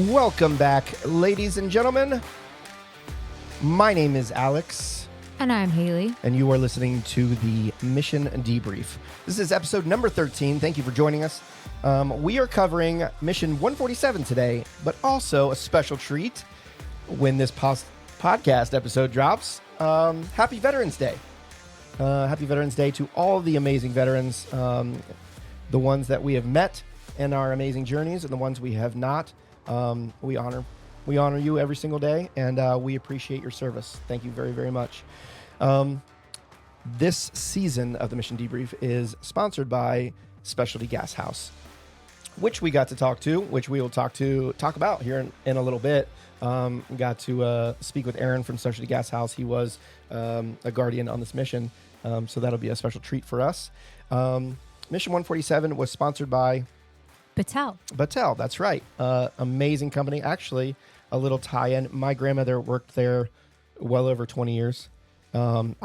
Welcome back, ladies and gentlemen. My name is Alex. And I'm Haley. And you are listening to the Mission Debrief. This is episode number 13. Thank you for joining us. We are covering Mission 147 today, but also a special treat when this podcast episode drops. Happy Veterans Day. Happy Veterans Day to all the amazing veterans, the ones that we have met in our amazing journeys and the ones we have not. We honor you every single day, and we appreciate your service. Thank you very, very much. This season of the Mission Debrief is sponsored by Specialty Gas House, which we got to talk to, which we will talk about here in a little bit. Got to speak with Aaron from Specialty Gas House. He was a guardian on this mission, so that'll be a special treat for us. Mission 147 was sponsored by Battelle, that's right. Amazing company. Actually, a little tie-in. My grandmother worked there well over 20 years. When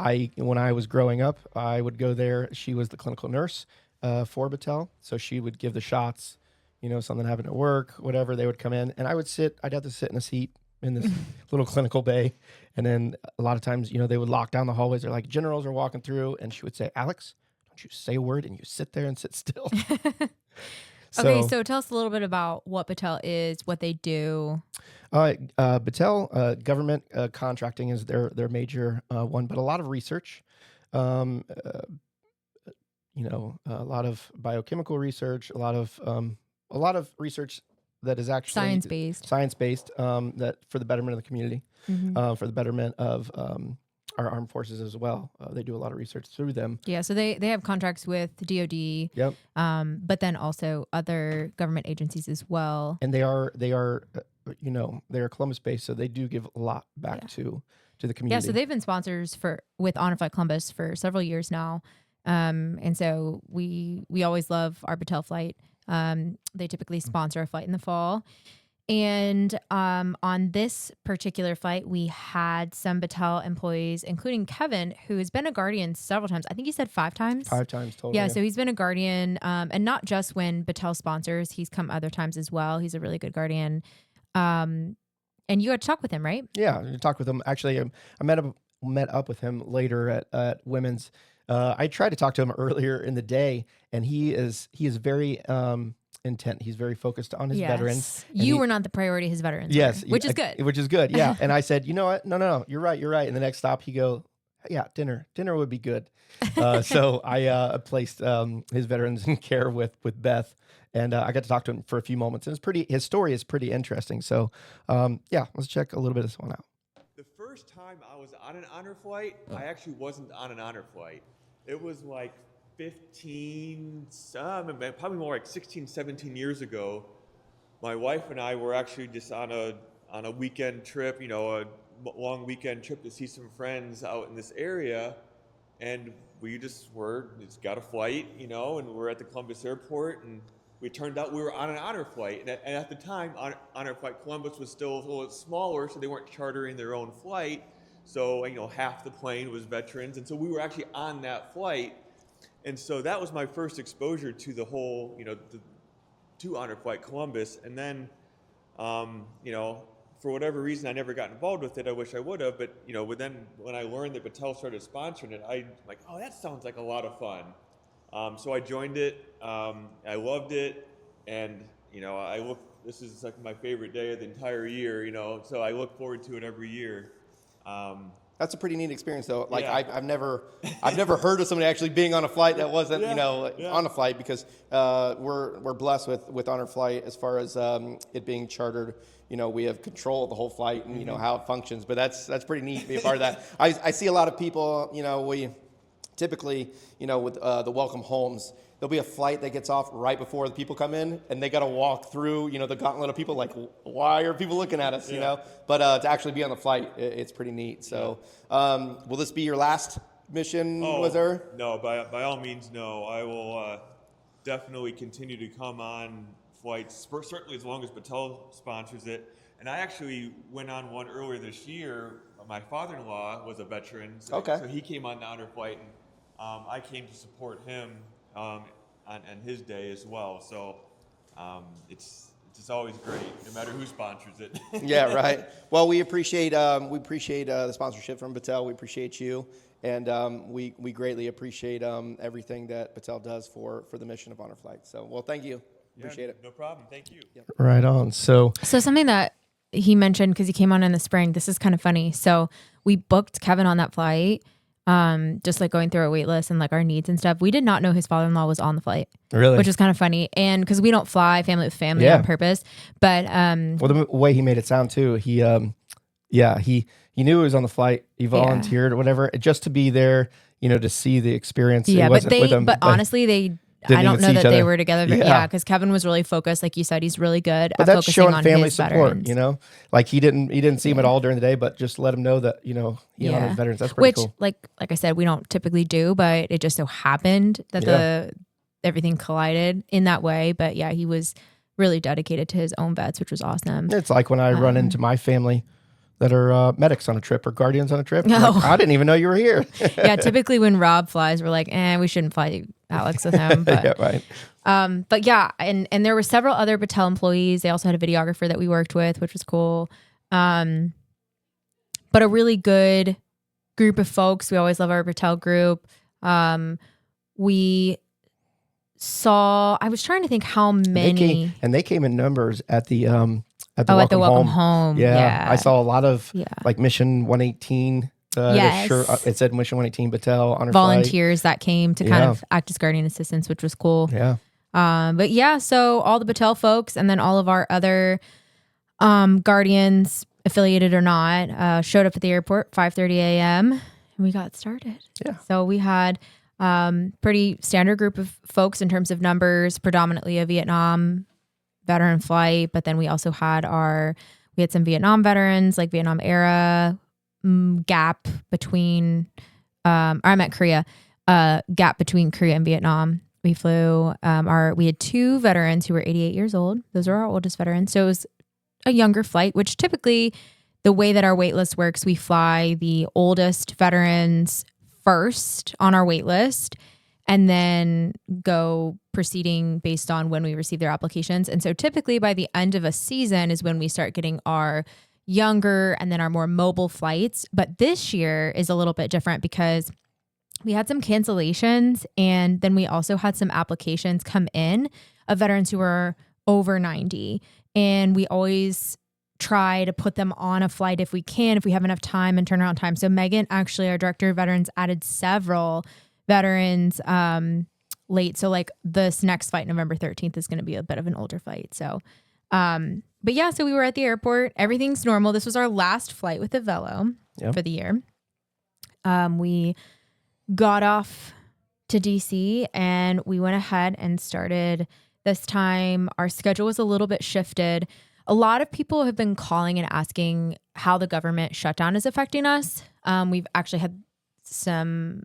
I was growing up, I would go there. She was the clinical nurse for Battelle, so she would give the shots. Something happened at work, whatever. They would come in, and I'd have to sit in a seat in this little clinical bay. And then a lot of times, they would lock down the hallways. They're like, generals are walking through, and she would say, "Alex, don't you say a word, and you sit there and sit still." So tell us a little bit about what Battelle is, what they do. Battelle, government contracting is their major one, but a lot of research, a lot of biochemical research, a lot of research that is actually science-based, that for the betterment of the community, for the betterment of our armed forces as well. They do a lot of research through them. Yeah, so they have contracts with DoD, yep. But then also other government agencies as well. And they are Columbus based, so they do give a lot back to the community. Yeah, so they've been sponsors with Honor Flight Columbus for several years now. And so we always love our Battelle flight. They typically sponsor a flight in the fall. And on this particular flight, we had some Battelle employees, including Kevin, who has been a guardian several times. I think he said 5 times. 5 times total. Yeah, so he's been a guardian, and not just when Battelle sponsors. He's come other times as well. He's a really good guardian. And you got to talk with him, right? Yeah, you talk with him. Actually, I met up with him later at Women's. I tried to talk to him earlier in the day, and he is very intent. He's very focused on his veterans. You were not the priority, his veterans. Yes. Which is good. Which is good, yeah. And I said, you know what? No, you're right. And the next stop, he go, yeah, dinner would be good. So I placed his veterans in care with Beth, and I got to talk to him for a few moments. And his story is pretty interesting. So let's check a little bit of this one out. The first time I was on an honor flight, I actually wasn't on an honor flight. It was like probably more like 16, 17 years ago. My wife and I were actually just on a weekend trip, a long weekend trip to see some friends out in this area. And we just got a flight, and we're at the Columbus airport, and we turned out we were on an honor flight. And at the time, Honor Flight Columbus was still a little smaller, so they weren't chartering their own flight. So, half the plane was veterans. And so we were actually on that flight. And so that was my first exposure to the whole, to Honor Flight Columbus. And then, for whatever reason, I never got involved with it. I wish I would have. But, then when I learned that Battelle started sponsoring it, I'm like, oh, that sounds like a lot of fun. So I joined it. I loved it. And, this is like my favorite day of the entire year, so I look forward to it every year. That's a pretty neat experience, though. Like I've never heard of somebody actually being on a flight that wasn't, on a flight, because we're blessed with Honor Flight as far as it being chartered. We have control of the whole flight and how it functions. But that's pretty neat to be a part of that. I see a lot of people. We typically, with the welcome homes, there'll be a flight that gets off right before the people come in, and they got to walk through, the gauntlet of people. Like, why are people looking at us? But to actually be on the flight, it's pretty neat. So, will this be your last mission? Was there? No, by all means, no. I will definitely continue to come on flights, certainly as long as Battelle sponsors it. And I actually went on one earlier this year. My father-in-law was a veteran, so he came on the honor flight, and I came to support him on his day as well. So it's just always great, no matter who sponsors it. Yeah, right. Well, we appreciate the sponsorship from Battelle. We appreciate you, and we greatly appreciate everything that Battelle does for the mission of Honor Flight. So, well, thank you. Appreciate it. No problem. Thank you. Right on. So something that he mentioned, because he came on in the spring, this is kind of funny. So we booked Kevin on that flight, just like going through our wait list and like our needs and stuff. We did not know his father-in-law was on the flight. Really? Which is kind of funny. And because we don't fly family with family Yeah. on purpose. But well, the way he made it sound too, he knew he was on the flight. He volunteered or whatever, just to be there, to see the experience. yeah, He but wasn't with him, honestly, they didn't I don't even know see that each they other. were together. Yeah. Because Kevin was really focused. Like you said, he's really good but at that's focusing showing on family his support. veterans. Like he didn't see him at all during the day, but just let him know that he honors veterans. That's pretty cool. like I said, we don't typically do, but it just so happened that everything collided in that way. But yeah, he was really dedicated to his own vets, which was awesome. It's like when I run into my family that are medics on a trip or guardians on a trip. No. Like, I didn't even know you were here. Yeah, typically when Rob flies, we're like, we shouldn't fly Alex with him. But yeah, right. but yeah, and there were several other Battelle employees. They also had a videographer that we worked with, which was cool. But a really good group of folks. We always love our Battelle group. We saw, I was trying to think how many. They came in numbers at the welcome home. Yeah. I saw a lot of Yeah. like Mission 118. Yes. It said Mission 118 Battelle Honor volunteers that came to kind Yeah. of act as guardian assistants, which was cool. Flight. Yeah. But yeah, so all the Battelle folks and then all of our other guardians, affiliated or not, showed up at the airport 5:30 a.m. and we got started. Yeah. So we had pretty standard group of folks in terms of numbers, predominantly a Vietnam veteran flight, but then we also had we had some Vietnam veterans, like Vietnam era gap between, or I meant Korea, gap between Korea and Vietnam. We flew, we had two veterans who were 88 years old. Those are our oldest veterans. So it was a younger flight, which typically the way that our wait list works, we fly the oldest veterans first on our wait list and then go proceeding based on when we receive their applications. And so typically by the end of a season is when we start getting our younger and then our more mobile flights. But this year is a little bit different because we had some cancellations and then we also had some applications come in of veterans who were over 90. And we always try to put them on a flight if we can, if we have enough time and turnaround time. So Megan, actually, our director of veterans, added several veterans late. So like this next flight, November 13th, is going to be a bit of an older flight. So, but yeah, so we were at the airport. Everything's normal. This was our last flight with the Velo for the year. We got off to DC and we went ahead and started. This time our schedule was a little bit shifted. A lot of people have been calling and asking how the government shutdown is affecting us. We've actually had some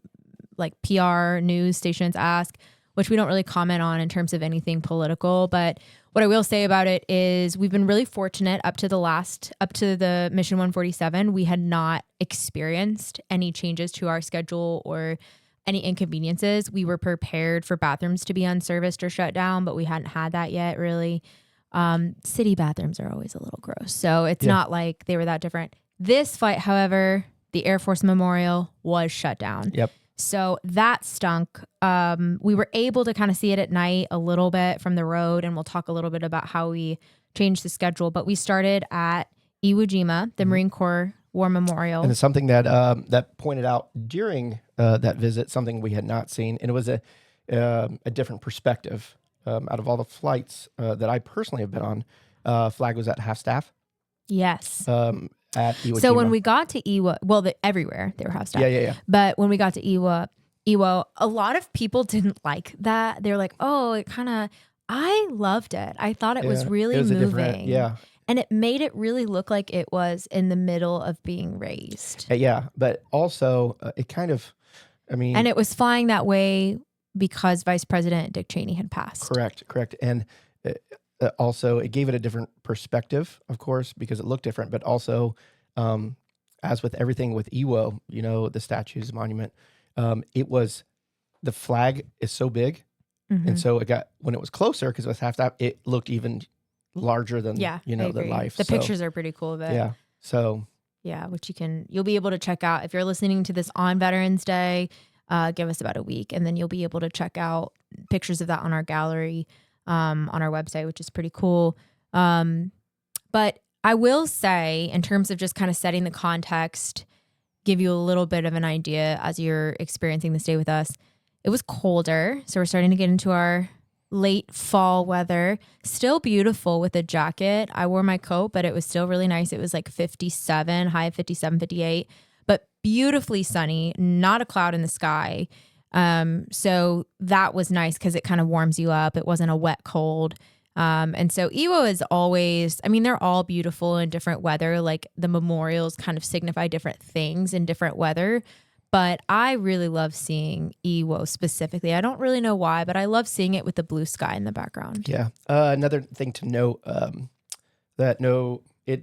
like PR news stations ask, which we don't really comment on in terms of anything political. But what I will say about it is we've been really fortunate up to the Mission 147. We had not experienced any changes to our schedule or any inconveniences. We were prepared for bathrooms to be unserviced or shut down, but we hadn't had that yet really. City bathrooms are always a little gross. So it's not like they were that different. This flight, however, the Air Force Memorial was shut down. Yep. So that stunk. We were able to kind of see it at night a little bit from the road, and we'll talk a little bit about how we changed the schedule. But we started at Iwo Jima, the Marine Corps War Memorial. And it's something that that pointed out during that visit, something we had not seen, and it was a different perspective. Out of all the flights that I personally have been on, Flag was at half staff. Yes. At Iwo So Jima. when we got to Iwo, well, everywhere they were half staff. Yeah. But when we got to Iwo, a lot of people didn't like that. They were like, "Oh, I loved it. I thought it was really moving." And it made it really look like it was in the middle of being raised. But also it kind of, and it was flying that way because Vice President Dick Cheney had passed. Correct. And also it gave it a different perspective, of course, because it looked different, but also as with everything with Iwo, the statues, monument, the flag is so big. Mm-hmm. And so when it was closer, because it was half staff, it looked even larger than Yeah, you I know than agree. life. The So, pictures are pretty cool of it. yeah. So Yeah, which you'll be able to check out if you're listening to this on Veterans Day. Give us about a week, and then you'll be able to check out pictures of that on our gallery, on our website, which is pretty cool. But I will say, in terms of just kind of setting the context, give you a little bit of an idea as you're experiencing this day with us. It was colder, so we're starting to get into our late fall weather. Still beautiful with a jacket. I wore my coat, but it was still really nice. It was like 57, high of 57, 58, but beautifully sunny, not a cloud in the sky. So that was nice because it kind of warms you up. It wasn't a wet cold. And so Iwo is always, I mean, they're all beautiful in different weather. Like the memorials kind of signify different things in different weather. But I really love seeing Iwo specifically. I don't really know why, but I love seeing it with the blue sky in the background. yeah. Another thing to note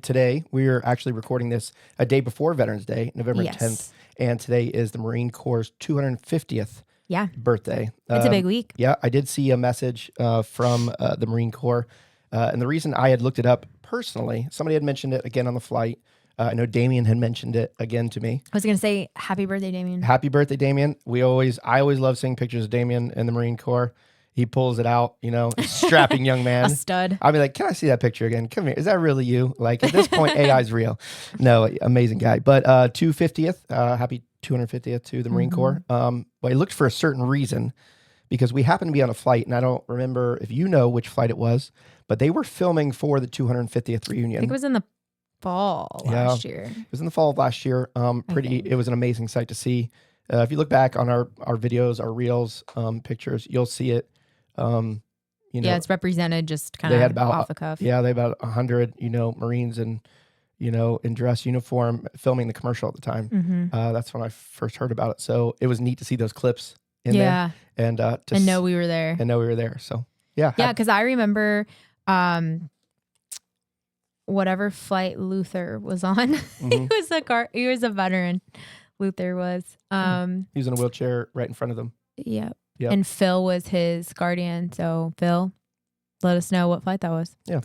today we're actually recording this a day before Veterans Day, November 10th, and today is the Marine Corps' 250th Yeah. birthday. It's a big week. Yeah, I did see a message from the Marine Corps, and the reason I had looked it up personally, somebody had mentioned it again on the flight. I know Damien had mentioned it again to me. I was going to say happy birthday, Damien. Happy birthday, Damien. I always love seeing pictures of Damien in the Marine Corps. He pulls it out, strapping young man. A stud. I'll be like, can I see that picture again? Come here. Is that really you? Like at this point, AI is real. No, amazing guy. But 250th, happy 250th to the Marine Corps. But I looked for a certain reason because we happened to be on a flight, and I don't remember if you know which flight it was, but they were filming for the 250th reunion. I think it was in the fall last year. It was in the fall of last year. It was an amazing sight to see. If you look back on our videos, our reels, pictures, you'll see it. It's represented just kind they had of about, off the cuff. Yeah, they had about 100, Marines in dress uniform filming the commercial at the time. That's when I first heard about it. So it was neat to see those clips in there. And know we were there. So yeah. Yeah, because I remember whatever flight Luther was on. He was a veteran. Luther was. He was in a wheelchair right in front of them. Yep. Yep. And Phil was his guardian. So Phil, let us know what flight that was. Yeah.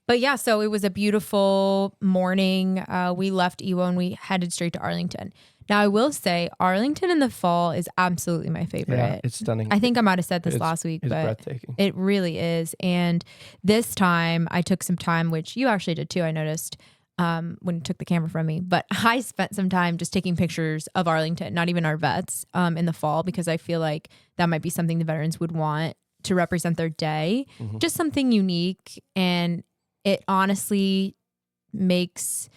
But yeah, so it was a beautiful morning. We left Iwo and we headed straight to Arlington. Now I will say Arlington in the fall is absolutely my favorite. Yeah, it's stunning. I think I might have said this last week, it's but breathtaking. It really is. And this time I took some time, which you actually did too, I noticed, when you took the camera from me, but I spent some time just taking pictures of Arlington, not even our vets, in the fall, because I feel like that might be something the veterans would want to represent their day, just something unique. And it honestly makes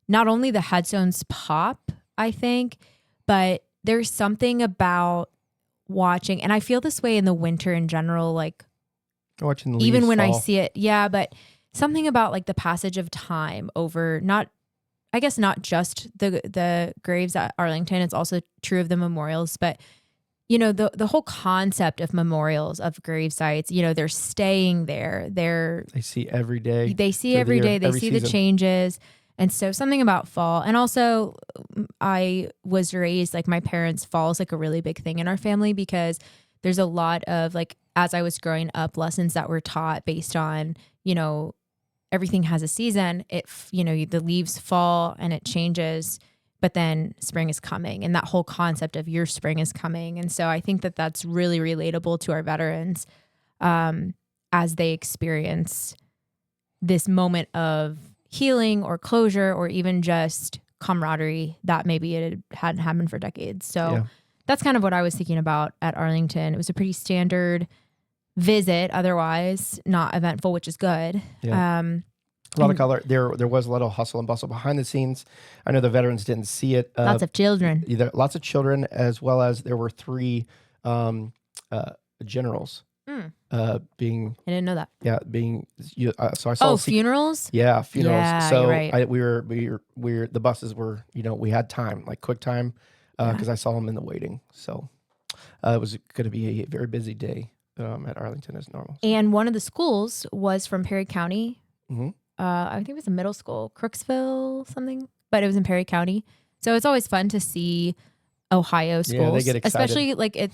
not only the headstones pop, I think, but there's something about watching, and I feel this way in the winter in general, like watching the leaves even when fall. I see it. Yeah. But something about like the passage of time over not just the graves at Arlington. It's also true of the memorials, but the whole concept of memorials, of grave sites, they're staying there. They see every day. They see every day. They see the changes. And so something about fall. And also I was raised, like my parents, fall is like a really big thing in our family because there's a lot of like, as I was growing up, lessons that were taught based on, everything has a season. The leaves fall and it changes, but then spring is coming, and that whole concept of your spring is coming. And so I think that that's really relatable to our veterans as they experience this moment of healing or closure or even just camaraderie that maybe it hadn't happened for decades. So that's kind of what I was thinking about at Arlington. It was a pretty standard visit, otherwise not eventful, which is good. Yeah. A lot of color. There was a little hustle and bustle behind the scenes. I know the veterans didn't see it. Lots of children. Lots of children, as well as there were 3 generals being. I didn't know that. Yeah, so I saw. Funerals. Yeah, funerals. Yeah, so you're right. we were the buses were we had time, like quick time, because I saw them in the waiting. So it was going to be a very busy day at Arlington as normal. And one of the schools was from Perry County. Mm-hmm. I think it was a middle school, Crooksville something, but it was in Perry County. So it's always fun to see Ohio schools. Yeah, they get excited. Especially like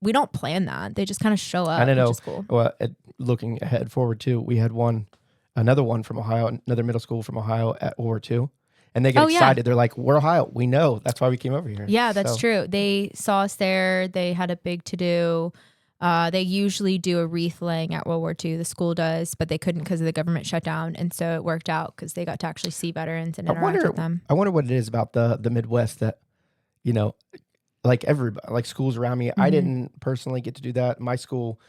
we don't plan that. They just kind of show up. I don't know. Which is cool. Well, looking ahead forward too, we had another one from Ohio, another middle school from Ohio at World War II. And they get Oh, yeah. excited. They're like, we're Ohio. We know. That's why we came over here. Yeah, that's So, true. They saw us there. They had a big to-do. They usually do a wreath laying at World War II. The school does, but they couldn't because of the government shutdown. And so it worked out because they got to actually see veterans and interact with them. I wonder what it is about the Midwest that, you know, like everybody, like schools around me. I didn't personally get to do that. My school,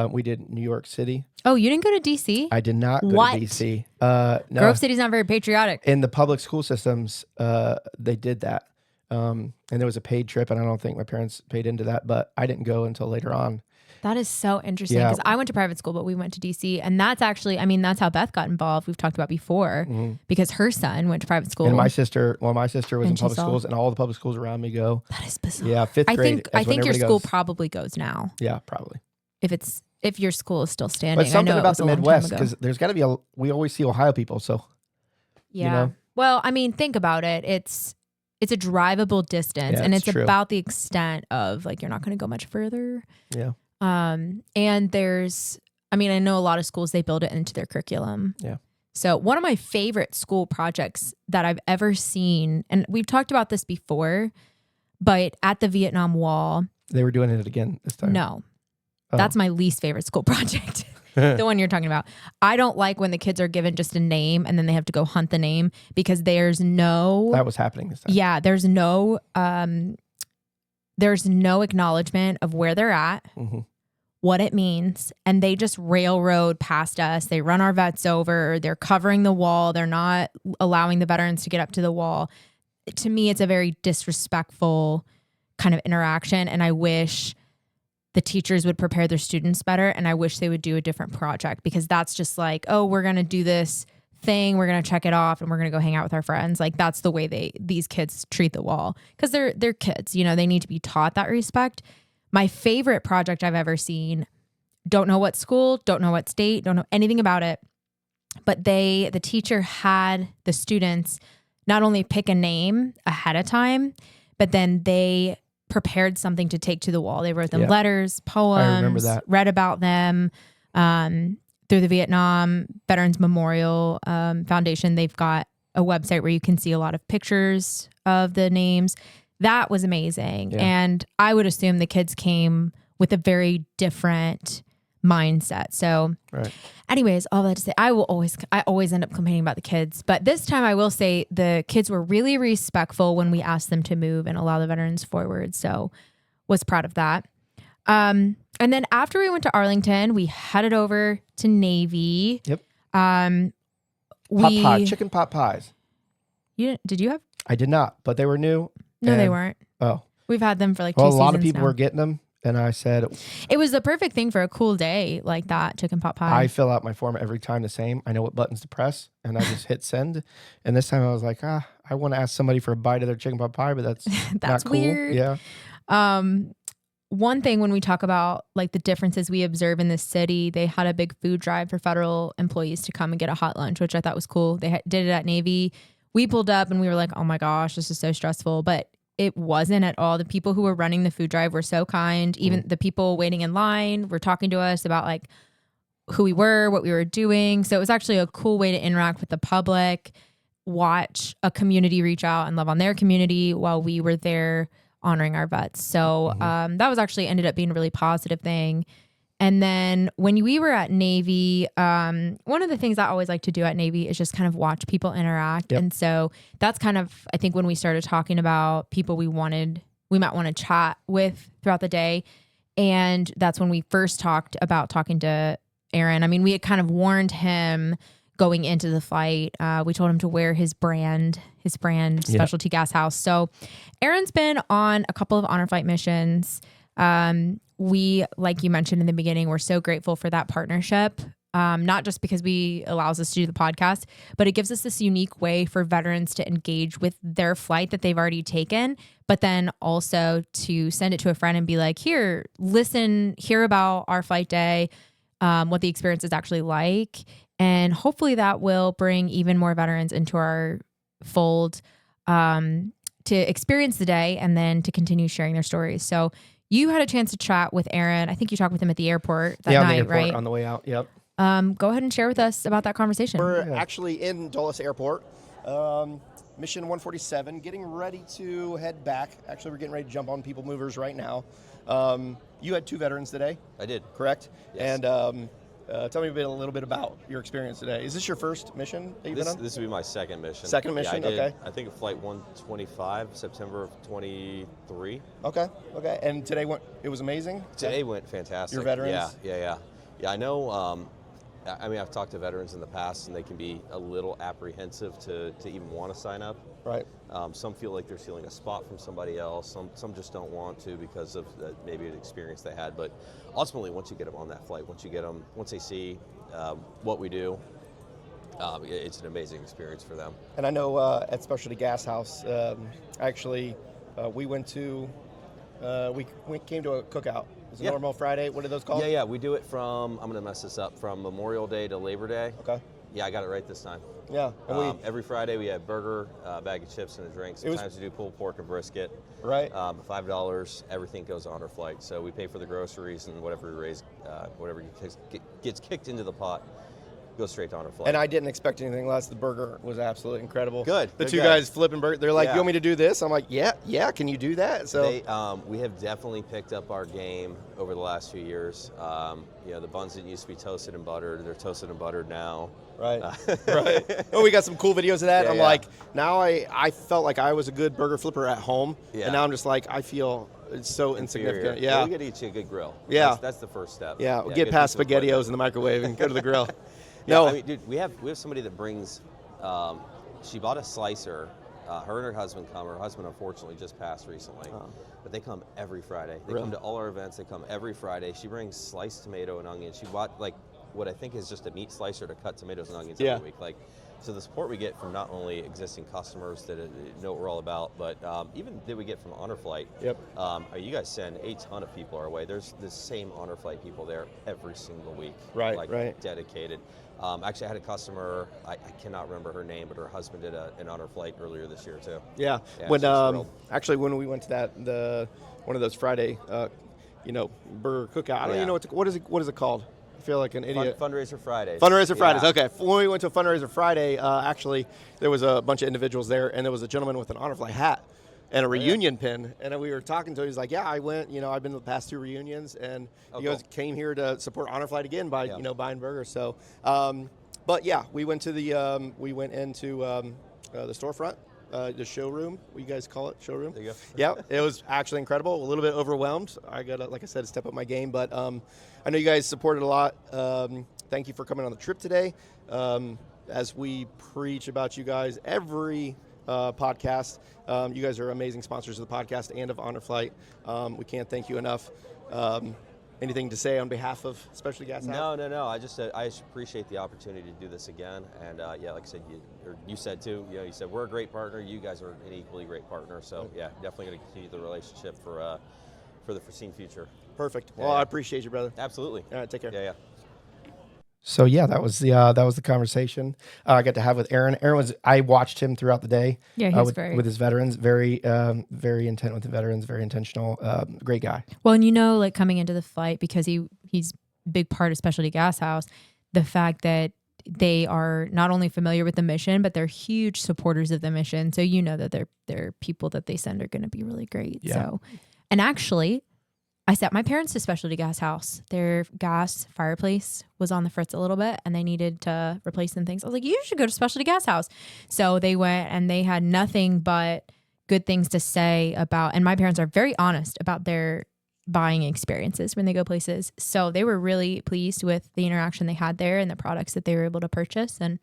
we did New York City. Oh, you didn't go to D.C.? I did not go What? to DC. No. Grove City's not very patriotic. In the public school systems, they did that. And there was a paid trip, and I don't think my parents paid into that, but I didn't go until later on. That is so interesting Yeah. because I went to private school, but we went to DC. And that's actually, I mean, that's how Beth got involved. We've talked about before because her son went to private school. And my sister was in And she public saw- schools, and all the public schools around me go. That is bizarre. Yeah, fifth I grade. think is I when think your everybody school goes. probably goes now Yeah, probably. if your school is still standing. But something I know about it was the a long time Midwest, ago. because there's got to be we always see Ohio people. So Yeah. know? Well, I mean, think about it. It's a drivable distance, Yeah, and it's it's true. about the extent of like you're not going to go much further. yeah, And there's, I mean, I know a lot of schools they build it into their curriculum. Yeah. So one of my favorite school projects that I've ever seen, and we've talked about this before, but at the Vietnam Wall, they were doing it again this time. no, Oh. that's my least favorite school project. The one you're talking about. I don't like when the kids are given just a name and then they have to go hunt the name because there's no That was happening this time. yeah, there's no acknowledgement of where they're at, Mhm. what it means, and they just railroad past us. They run our vets over. They're covering the wall. They're not allowing the veterans to get up to the wall. To me, it's a very disrespectful kind of interaction, and I wish the teachers would prepare their students better, and I wish they would do a different project because that's just like, oh, we're going to do this thing, we're going to check it off, and we're going to go hang out with our friends. Like that's the way these kids treat the wall because they're kids, you know, they need to be taught that respect. My favorite project I've ever seen, don't know what school, don't know what state, don't know anything about it, but the teacher had the students not only pick a name ahead of time, but then they prepared something to take to the wall. They wrote them Yeah. letters, poems, remember that. read about them through the Vietnam Veterans Memorial Foundation. They've got a website where you can see a lot of pictures of the names. That was amazing. Yeah. And I would assume the kids came with a very different mindset. So Right. anyways, all that to say, I always end up complaining about the kids, but this time I will say the kids were really respectful when we asked them to move and allow the veterans forward. So was proud of that. And then after we went to Arlington, we headed over to Navy. Yep. Um, Pot pie, chicken pot pies. Did you have? I did not, but they were new. No, they and- weren't. Oh, We've had them for like 2 well, a seasons lot of people now. were getting them, and I said, It was the perfect thing for a cool day like that, chicken pot pie. I fill out my form every time the same. I know what buttons to press, and I just hit send. And this time I was like, I want to ask somebody for a bite of their chicken pot pie, but that's That's not cool. weird. Yeah. One thing when we talk about like the differences we observe in this city, they had a big food drive for federal employees to come and get a hot lunch, which I thought was cool. They did it at Navy. We pulled up and we were like, oh my gosh, this is so stressful. But it wasn't at all. The people who were running the food drive were so kind. Even the people waiting in line were talking to us about like who we were, what we were doing. So it was actually a cool way to interact with the public, watch a community reach out and love on their community while we were there honoring our vets. So that was actually ended up being a really positive thing. And then when we were at Navy, one of the things I always like to do at Navy is just kind of watch people interact. Yep. And so that's kind of, I think when we started talking about people we might want to chat with throughout the day. And that's when we first talked about talking to Aaron. I mean, we had kind of warned him going into the flight. We told him to wear his brand Specialty Gas House. So Aaron's been on a couple of honor flight missions. We, like you mentioned in the beginning, we're so grateful for that partnership. Not just because allows us to do the podcast, but it gives us this unique way for veterans to engage with their flight that they've already taken, but then also to send it to a friend and be like, here, listen, hear about our flight day, what the experience is actually like. And hopefully that will bring even more veterans into our fold to experience the day and then to continue sharing their stories. So you had a chance to chat with Aaron. I think you talked with him at the airport that on night, the airport, right? on the way out. Yep. Go ahead and share with us about that conversation. We're actually in Dulles Airport, Mission 147, getting ready to head back. Actually, we're getting ready to jump on People Movers right now. You had 2 veterans today. I did. Correct? Yes. And tell me a little bit about your experience today. Is this your first mission that you've been on? This will be my second mission. Second mission, yeah, I did, okay. I think of Flight 125, September of 23. Okay. And today it was amazing? Today went fantastic. Your veterans? Yeah, I know, I mean, I've talked to veterans in the past, and they can be a little apprehensive to even want to sign up. Right. Some feel like they're stealing a spot from somebody else. Some just don't want to because of maybe an experience they had. But ultimately, once you get them on that flight, once they see what we do, it's an amazing experience for them. And I know at Specialty Gas House, actually, we went to, we came to a cookout. It was a normal Friday. What are those called? Yeah. We do it from, I'm going to mess this up, from Memorial Day to Labor Day. Okay. Yeah, I got it right this time. Yeah. And every Friday we have burger, bag of chips, and a drink. Sometimes we do pulled pork and brisket. Right. $5. Everything goes on our flight. So we pay for the groceries, and whatever we raise, whatever gets kicked into the pot goes straight to Honor Flight. And I didn't expect anything less. The burger was absolutely incredible. Good. The Good two guy. guys flipping burger. They're like, Yeah. "You want me to do this?" I'm like, "Yeah. Can you do that?" So we have definitely picked up our game over the last few years. The buns that used to be toasted and buttered, they're toasted and buttered now. right. Oh, we got some cool videos of that. Yeah, I'm yeah. like, now I felt like I was a good burger flipper at home, Yeah. and now I'm just like, I feel it's so insignificant. Inferior. Yeah. We got to eat you a good grill. Yeah. That's the first step. Yeah. We'll a get good past piece of equipment. SpaghettiOs in the microwave and go to the grill. Yeah, No. I mean, dude, we have somebody that brings. She bought a slicer. Her and her husband come. Her husband unfortunately just passed recently, but they come every Friday. They Really? come to all our events. They come every Friday. She brings sliced tomato and onion. She bought like what I think is just a meat slicer to cut tomatoes and onions Yeah. every week. Like, so the support we get from not only existing customers that know what we're all about, but even that we get from Honor Flight. Yep. You guys send a ton of people our way. There's the same Honor Flight people there every single week. Right, Like right. dedicated. Actually, I had a customer, I cannot remember her name, but her husband did an Honor Flight earlier this year too. Yeah. Yeah, When so it's thrilled. actually when we went to one of those Friday, burger cookout. I don't Yeah. even know what is it called. I feel like an idiot. Fundraiser Fridays. Fundraiser Fridays. Yeah. Okay. When we went to a fundraiser Friday, actually there was a bunch of individuals there, and there was a gentleman with an Honor Flight hat and a reunion pin. And we were talking to him. He's like, "Yeah, I went. I've been to the past 2 reunions, and he goes came here to support Honor Flight again by buying burgers." So, but yeah, we went into the storefront. The showroom, what you guys call it, showroom. There you go. Yeah, it was actually incredible. A little bit overwhelmed. I got to, like I said, step up my game, but I know you guys supported a lot. Thank you for coming on the trip today. As we preach about you guys every podcast, you guys are amazing sponsors of the podcast and of Honor Flight. We can't thank you enough. Anything to say on behalf of Specialty Gas House? No. I just appreciate the opportunity to do this again. And like I said, you said too. You said we're a great partner. You guys are an equally great partner. So yeah, definitely going to continue the relationship for the foreseen future. Perfect. Well, Yeah. I appreciate you, brother. Absolutely. All right, take care. Yeah. So yeah, that was the conversation I got to have with Aaron. I watched him throughout the day. Yeah, he was with his veterans, very intent with the veterans, very intentional, great guy. Well, and like coming into the flight, because he's a big part of Specialty Gas House, the fact that they are not only familiar with the mission, but they're huge supporters of the mission. So that they're people that they send are going to be really great. Yeah. So, and actually, I sent my parents to Specialty Gas House. Their gas fireplace was on the fritz a little bit, and they needed to replace some things. I was like, you should go to Specialty Gas House. So they went, and they had nothing but good things to say about, and my parents are very honest about their buying experiences when they go places. So they were really pleased with the interaction they had there and the products that they were able to purchase. And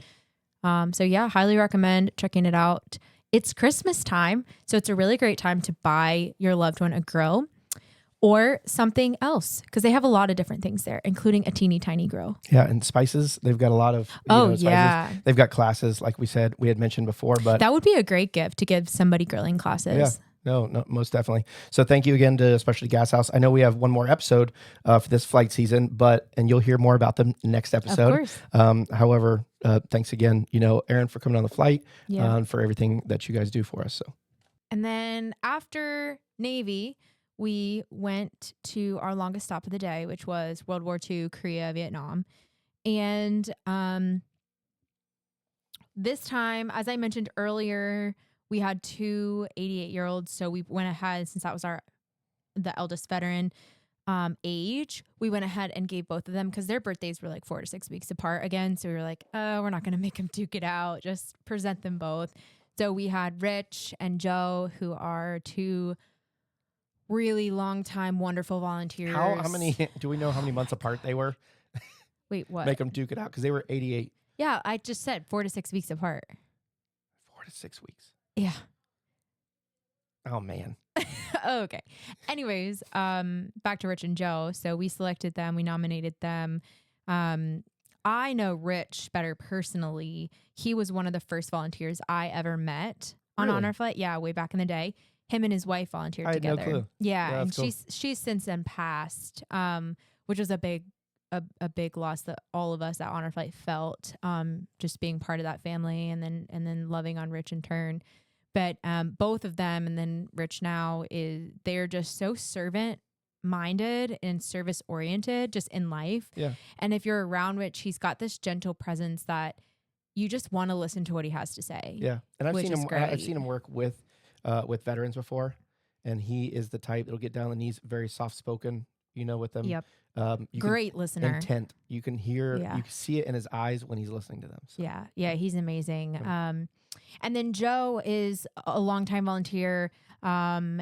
so yeah, highly recommend checking it out. It's Christmas time, so it's a really great time to buy your loved one a grill or something else, because they have a lot of different things there, including a teeny tiny grill. Yeah, and spices. They've got a lot of spices. Yeah. They've got classes, like we had mentioned before. But That would be a great gift to give somebody grilling classes. yeah, no, most definitely. So thank you again to Specialty Gas House. I know we have one more episode for this flight season, and you'll hear more about them next episode. Of course. However, thanks again, Aaron, for coming on the flight Yeah. and for everything that you guys do for us. So And then after Navy, we went to our longest stop of the day, which was World War II, Korea, Vietnam. And this time, as I mentioned earlier, we had two 88-year-olds. So we went ahead, since that was the eldest veteran age, we went ahead and gave both of them, because their birthdays were like 4 to 6 weeks apart again. So we were like, oh, we're not going to make them duke it out. Just present them both. So we had Rich and Joe, who are two really long time, wonderful volunteers. How many, do we know how many months apart they were? Wait, what? Make them duke it out, because they were 88. Yeah, I just said 4 to 6 weeks apart. 4 to 6 weeks. Yeah. Oh, man. Okay. Anyways, back to Rich and Joe. So we selected them. We nominated them. I know Rich better personally. He was one of the first volunteers I ever met on Really? Honor Flight. Yeah, way back in the day. Him and his wife volunteered I had no together. clue. Yeah, Yeah, and that's cool. she's since then passed, which was a big loss that all of us at Honor Flight felt. Just being part of that family, and then loving on Rich in turn. But both of them, and then Rich now, they're just so servant minded and service oriented just in life. Yeah. And if you're around Rich, he's got this gentle presence that you just want to listen to what he has to say. Yeah. And I've Which seen is him. great. I've seen him work with veterans before, and he is the type that'll get down on the knees, very soft spoken. With them. Yep. You Great listener. Intent. You can hear. Yeah. You can see it in his eyes when he's listening to them. So. Yeah, he's amazing. And then Joe is a longtime volunteer.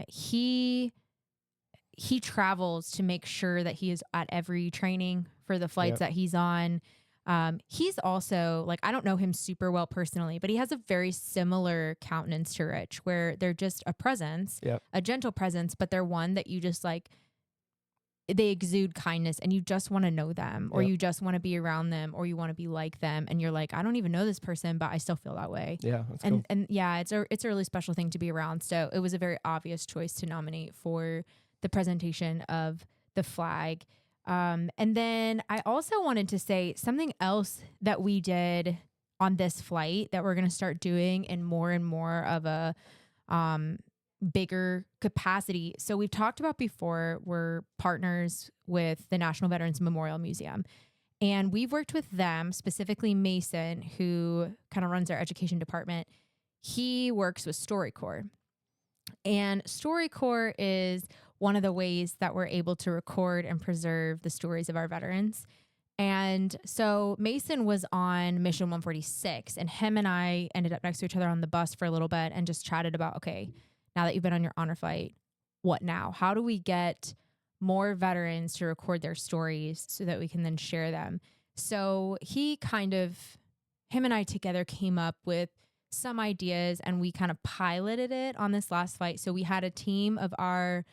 He travels to make sure that he is at every training for the flights that he's on. He's also, like, I don't know him super well personally, but he has a very similar countenance to Rich, where they're just a presence, a gentle presence, but they're one that you just like, they exude kindness, and you just want to know them, or you just want to be around them, or you want to be like them. And you're like, I don't even know this person, but I still feel that way. Yeah. That's And cool. and yeah, it's a really special thing to be around. So it was a very obvious choice to nominate for the presentation of the flag. And then I also wanted to say something else that we did on this flight that we're going to start doing in more and more of a bigger capacity. So we've talked about before, we're partners with the National Veterans Memorial Museum. And we've worked with them, specifically Mason, who kind of runs our education department. He works with StoryCorps. And StoryCorps is one of the ways that we're able to record and preserve the stories of our veterans. And so Mason was on Mission 146, and him and I ended up next to each other on the bus for a little bit and just chatted about, okay, now that you've been on your honor flight, what now? How do we get more veterans to record their stories so that we can then share them? So him and I together came up with some ideas, and we kind of piloted it on this last flight. So we had a team of our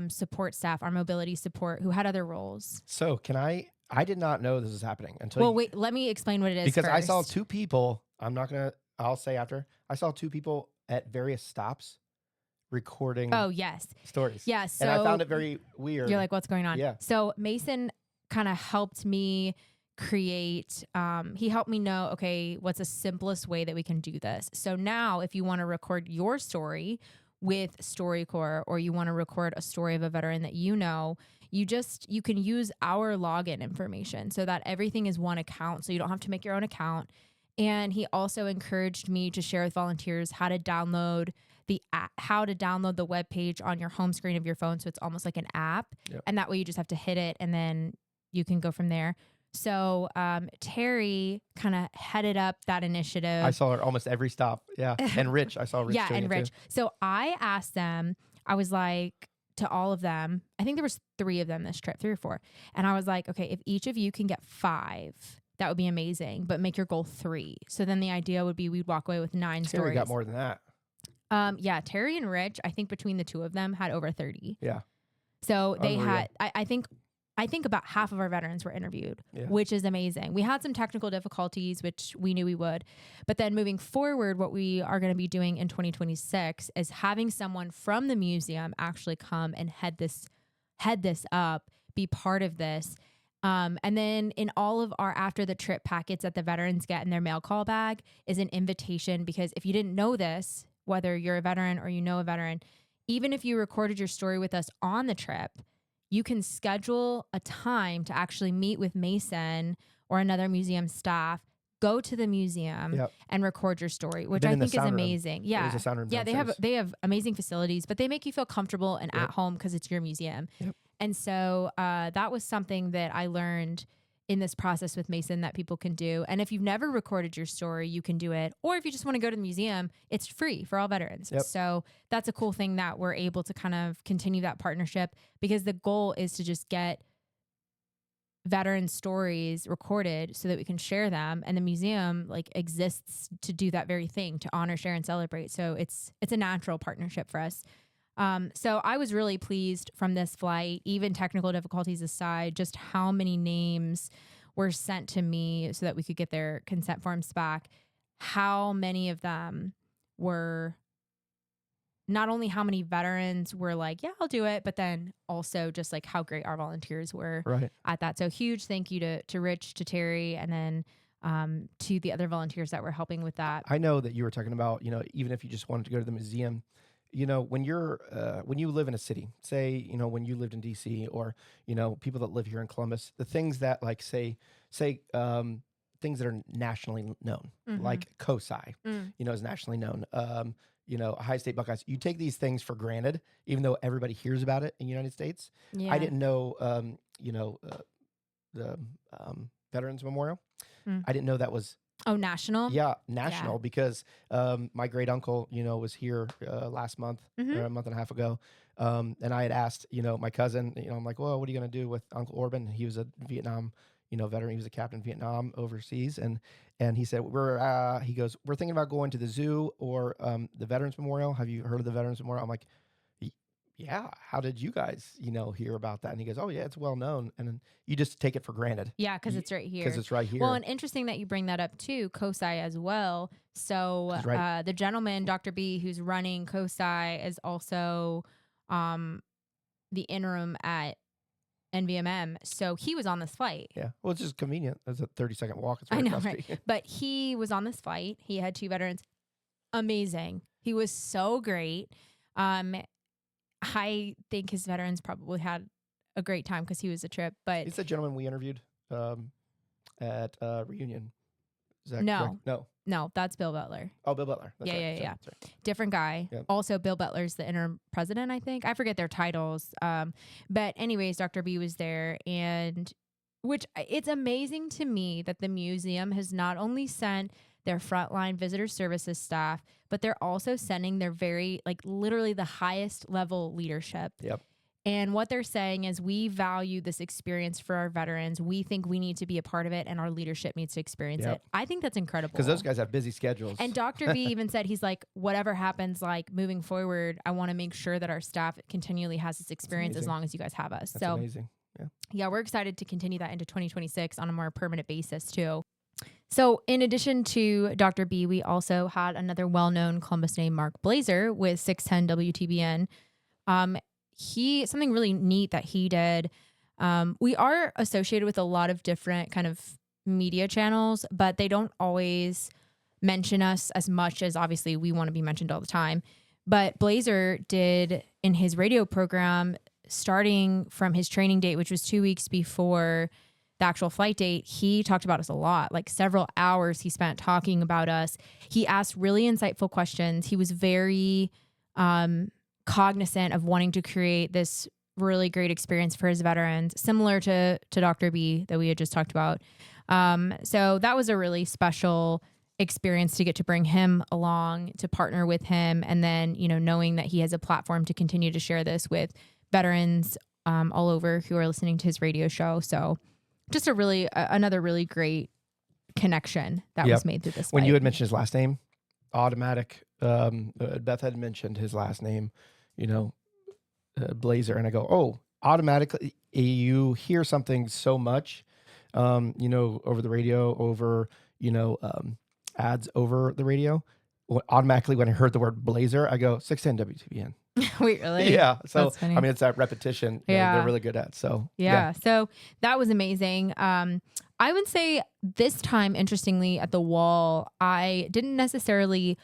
support staff, our mobility support, who had other roles. So I did not know this was happening until. Well, wait, let me explain what it is because I first. saw two people. I'll say after. I saw two people at various stops recording Oh, yes. stories. Yeah. So and I found it very weird. you're like, what's going on? Yeah. So Mason kind of helped me create, he helped me know, okay, what's the simplest way that we can do this? So now if you want to record your story with StoryCorps, or you want to record a story of a veteran that you know, you can use our login information so that everything is one account. So you don't have to make your own account. And he also encouraged me to share with volunteers how to download the web page on your home screen of your phone. So it's almost like an app. Yep. And that way you just have to hit it, and then you can go from there. So Terry kind of headed up that initiative. I saw her almost every stop. Yeah. And Rich. I saw Rich. Yeah, doing and it Rich. too. So I asked them, I was like, to all of them, I think there was 3 of them this trip, 3 or 4. And I was like, okay, if each of you can get 5, that would be amazing, but make your goal 3. So then the idea would be we'd walk away with 9 Terry stories. got more than that. Yeah, Terry and Rich, I think between the 2 of them had over 30. Yeah. So they Unreal. had, I think about half of our veterans were interviewed, Yeah. which is amazing. We had some technical difficulties, which we knew we would. But then moving forward, what we are going to be doing in 2026 is having someone from the museum actually come and head this up, be part of this. And then in all of our after the trip packets that the veterans get in their mail call bag is an invitation, because if you didn't know this, whether you're a veteran or you know a veteran, even if you recorded your story with us on the trip, you can schedule a time to actually meet with Mason or another museum staff, go to the museum Yep. and record your story, which been I in the think is sound room. amazing. Yeah. There's a sound room Yeah, downstairs. they have amazing facilities, but they make you feel comfortable and Yep. at home because it's your museum. Yep. And so that was something that I learned in this process with Mason that people can do. And if you've never recorded your story, you can do it. Or if you just want to go to the museum, it's free for all veterans. Yep. So that's a cool thing that we're able to kind of continue that partnership, because the goal is to just get veteran stories recorded so that we can share them, and the museum like exists to do that very thing, to honor, share, and celebrate. So it's a natural partnership for us. So I was really pleased from this flight, even technical difficulties aside, just how many names were sent to me so that we could get their consent forms back. How many of them were, not only how many veterans were like, yeah, I'll do it, but then also just like how great our volunteers were Right. at that. So huge thank you to Rich, to Terry, and then to the other volunteers that were helping with that. I know that you were talking about, even if you just wanted to go to the museum, when you live in a city, say, when you lived in DC, or, people that live here in Columbus, the things that like say, things that are nationally known, like COSI, is nationally known. Ohio State Buckeyes, you take these things for granted, even though everybody hears about it in the United States. Yeah. I didn't know, the Veterans Memorial. I didn't know that was national. national, because my great uncle, was here last month or a month and a half ago, and I had asked, my cousin, I'm like, well, what are you going to do with Uncle Orban? He was a Vietnam, veteran. He was a captain in Vietnam overseas, and he said he goes, we're thinking about going to the zoo or the Veterans Memorial. Have you heard of the Veterans Memorial? I'm like, yeah. How did you guys, hear about that? And he goes, oh yeah, it's well known. And then you just take it for granted. Yeah, because it's right here. Because it's right here. Well, and interesting that you bring that up too, COSI as well. So right. The gentleman, Dr. B, who's running COSI, is also the interim at NVMM. So he was on this flight. Yeah. Well, it's just convenient. It's a 30-second walk. It's I right know, across the right? street. But he was on this flight. He had 2 veterans. Amazing. He was so great. I think his veterans probably had a great time because he was a trip. But It's the gentleman we interviewed at Reunion. Is that No. correct? no, that's Bill Butler. Oh, Bill Butler. That's Yeah, right. yeah. Sorry. Different guy. Yep. Also, Bill Butler's the interim president, I think. I forget their titles. But anyways, Dr. B was there, and which it's amazing to me that the museum has not only sent their frontline visitor services staff, but they're also sending their very, like, literally the highest level leadership. Yep. And what they're saying is, we value this experience for our veterans. We think we need to be a part of it, and our leadership needs to experience Yep. it. I think that's incredible. Because those guys have busy schedules. And Dr. B even said, he's like, whatever happens, like moving forward, I want to make sure that our staff continually has this experience as amazing. long as you guys have us. That's So amazing. Yeah. yeah, we're excited to continue that into 2026 on a more permanent basis too. So in addition to Dr. B, we also had another well-known Columbus named Mark Blazer with 610 WTBN. Something really neat that he did. We are associated with a lot of different kind of media channels, but they don't always mention us as much as obviously we want to be mentioned all the time. But Blazer did in his radio program, starting from his training date, which was 2 weeks before the actual flight date, he talked about us a lot, like several hours he spent talking about us. He asked really insightful questions. He was very cognizant of wanting to create this really great experience for his veterans, similar to Dr. B that we had just talked about. So that was a really special experience to get to bring him along, to partner with him, and then, knowing that he has a platform to continue to share this with veterans all over who are listening to his radio show. So just another really great connection that was made through this. When flight. you had mentioned his last name, automatic, Beth had mentioned his last name, Blazer, and I go, oh, automatically you hear something so much, over the radio, over, ads over the radio. Automatically, when I heard the word Blazer, I go 610 WTBN. Wait, really? Yeah. So, That's funny. I mean, it's that repetition they're really good at. So, Yeah. So that was amazing. I would say this time, interestingly, at the wall, I didn't necessarily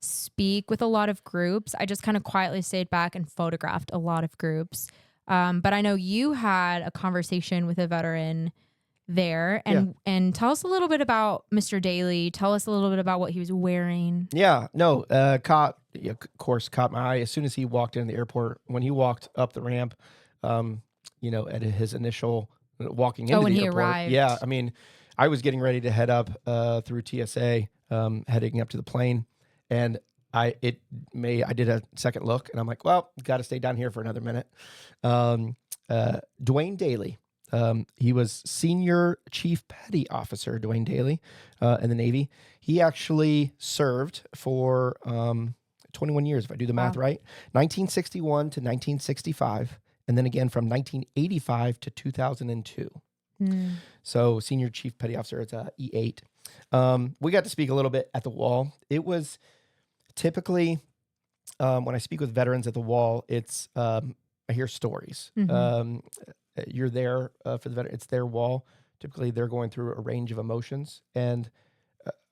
speak with a lot of groups. I just kind of quietly stayed back and photographed a lot of groups. But I know you had a conversation with a veteran there, and tell us a little bit about Mr. Daly. Tell us a little bit about what he was wearing. Yeah, no, caught my eye as soon as he walked in the airport. When he walked up the ramp, at his initial walking into when the he airport. arrived. Yeah, I mean, I was getting ready to head up through TSA, heading up to the plane, and I did a second look, and I'm like, well, got to stay down here for another minute. Dwayne Daly. He was Senior Chief Petty Officer, Dwayne Daly, in the Navy. He actually served for 21 years, if I do the math right, 1961 to 1965, and then again from 1985 to 2002. So Senior Chief Petty Officer, it's E8. We got to speak a little bit at the wall. It was typically, when I speak with veterans at the wall, it's I hear stories. You're there for the veteran. It's their wall. Typically, they're going through a range of emotions, and